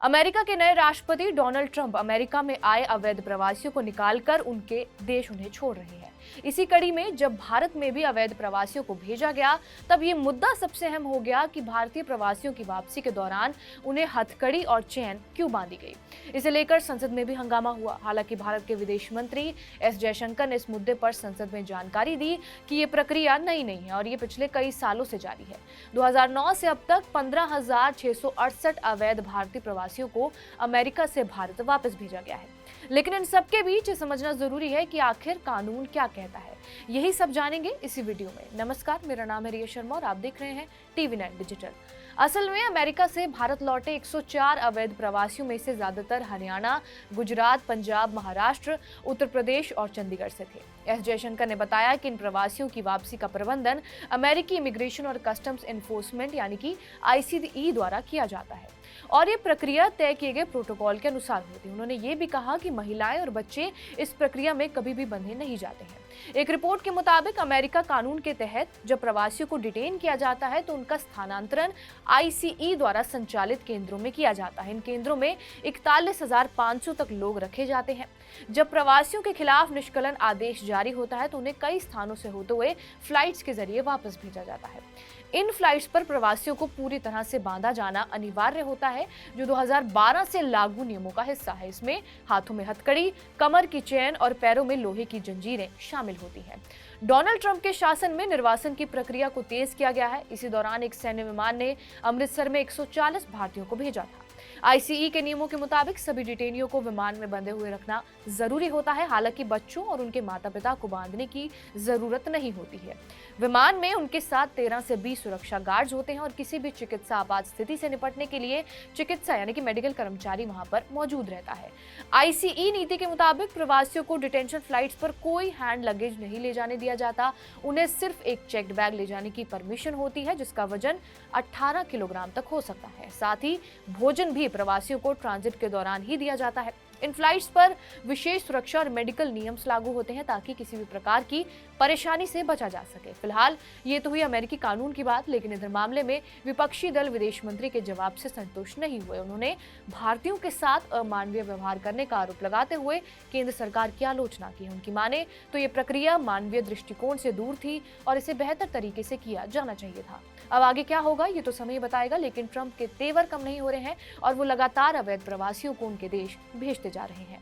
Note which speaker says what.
Speaker 1: America के नए राष्ट्रपति डोनाल्ड ट्रंप अमेरिका में आए अवैध प्रवासियों को निकालकर उनके देश उन्हें छोड़ रहे हैं। इसी कड़ी में जब भारत में भी अवैध प्रवासियों को भेजा गया, तब ये मुद्दा सबसे अहम हो गया कि भारतीय प्रवासियों की वापसी के दौरान उन्हें हथकड़ी और चेन क्यों बांधी गई। इसे लेकर संसद में भी हंगामा हुआ। हालांकि भारत के विदेश मंत्री एस जयशंकर ने इस मुद्दे पर संसद में जानकारी दी कि ये प्रक्रिया नई नहीं है और ये पिछले कई सालों से जारी है। 2009 से अब तक 15,668 अवैध भारतीय प्रवासियों को अमेरिका से भारत वापस भेजा गया है। लेकिन इन सबके बीच समझना जरूरी है कि आखिर कानून क्या कहता है। यही सब जानेंगे इसी वीडियो में। नमस्कार, मेरा नाम है रिया शर्मा और आप देख रहे हैं TV9 डिजिटल। असल में अमेरिका से भारत लौटे 104 अवैध प्रवासियों में से ज्यादातर हरियाणा, गुजरात, पंजाब, महाराष्ट्र, उत्तर प्रदेश और चंडीगढ़ से थे। एस जयशंकर ने बताया कि इन प्रवासियों की वापसी का प्रबंधन अमेरिकी इमिग्रेशन और कस्टम्स एनफोर्समेंट यानी कि ICE द्वारा किया जाता है और ये प्रक्रिया तय किए गए प्रोटोकॉल के अनुसार होती है। उन्होंने ये भी कहा कि महिलाएं और बच्चे इस प्रक्रिया में कभी भी बंधे नहीं जाते हैं। एक रिपोर्ट के मुताबिक अमेरिका कानून के तहत जब प्रवासियों को डिटेन किया जाता है तो उनका स्थानांतरण ICE द्वारा संचालित केंद्रों में किया जाता है। इन केंद्रों में 41,500 तक लोग रखे जाते हैं। जब प्रवासियों के खिलाफ निष्कलन आदेश जारी होता है तो उन्हें कई स्थानों से होते हुए फ्लाइट्स के जरिए वापस भेजा जाता है। इन फ्लाइट्स पर प्रवासियों को पूरी तरह से बांधा जाना अनिवार्य होता है, जो 2012 से लागू नियमों का हिस्सा है। इसमें हाथों में हथकड़ी, कमर की चेन और पैरों में लोहे की जंजीरें शामिल होती हैं। डोनाल्ड ट्रंप के शासन में निर्वासन की प्रक्रिया को तेज किया गया है। इसी दौरान एक सैन्य विमान ने अमृतसर में 140 भारतीयों को भेजा था। ICE के नियमों के मुताबिक सभी डिटेनियों को विमान में बंधे हुए रखना जरूरी होता है। हालांकि बच्चों और उनके माता पिता को बांधने की जरूरत नहीं होती है। विमान में उनके साथ 13 से 20 सुरक्षा गार्ड्स होते हैं और किसी भी चिकित्सा आपात स्थिति से निपटने के लिए चिकित्सा यानी कि मेडिकल कर्मचारी वहां पर मौजूद रहता है। ICE नीति के मुताबिक प्रवासियों को डिटेंशन फ्लाइट्स पर कोई हैंड लगेज नहीं ले जाने दिया जाता। उन्हें सिर्फ एक चेक्ड बैग ले जाने की परमिशन होती है, जिसका वजन 18 किलोग्राम तक हो सकता है। साथ ही भोजन भी प्रवासियों को ट्रांजिट के दौरान ही दिया जाता है। इन फ्लाइट्स पर विशेष सुरक्षा और मेडिकल नियम लागू होते हैं ताकि किसी भी प्रकार की परेशानी से बचा जा सके। फिलहाल ये तो हुई अमेरिकी कानून की बात, लेकिन इधर मामले में विपक्षी दल विदेश मंत्री के जवाब से संतुष्ट नहीं हुए। उन्होंने भारतीयों के साथ अमानवीय व्यवहार करने का आरोप लगाते हुए केंद्र सरकार की आलोचना की। उनकी माने तो ये प्रक्रिया मानवीय दृष्टिकोण से दूर थी और इसे बेहतर तरीके से किया जाना चाहिए था। अब आगे क्या होगा ये तो समय बताएगा, लेकिन ट्रंप के तेवर कम नहीं हो रहे हैं और वो लगातार अवैध प्रवासियों को उनके देश भेजते जा रहे हैं।